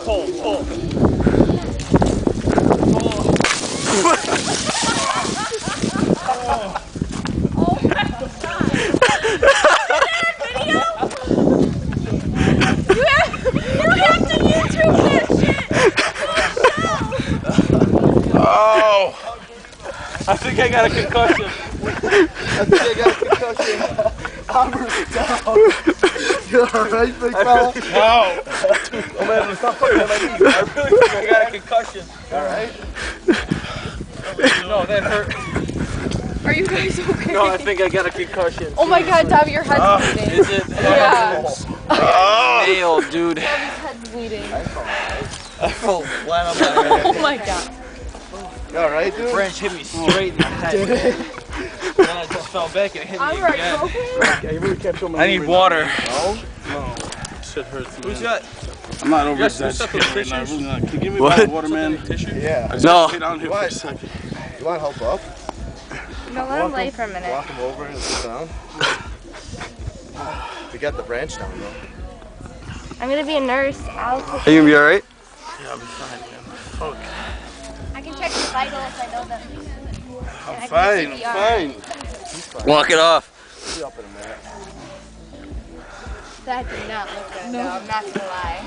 pull. I think I got a concussion. Amber's down. You alright, big fella? No. Oh man, stop putting on my knees. I really think I got a concussion. Alright? No, that hurt. Are you guys okay? No, I think I got a concussion. Oh my god, Dobby, your head's bleeding. Is it? Yeah. Nailed, dude. Dobby's head's bleeding. I fell flat on my head. Oh my god. You alright, dude? Branch hit me straight in the head. Then I just fell back and it hit me again. I need water. No? Shit hurts. Who's got? I'm not over that shit right now. Really not. Can you give me my water, man? Yeah. No. Sit down here for a second. You want to help up? No, let him lay for a minute. Walk him over and sit down. We got the branch down though. I'm gonna be a nurse. Are you gonna be alright? Yeah, I'll be fine, man. Fuck. I can check your vitals. I know them. I'm fine. Walk it off. Be up in a minute. That did not look good. No, I'm not gonna lie.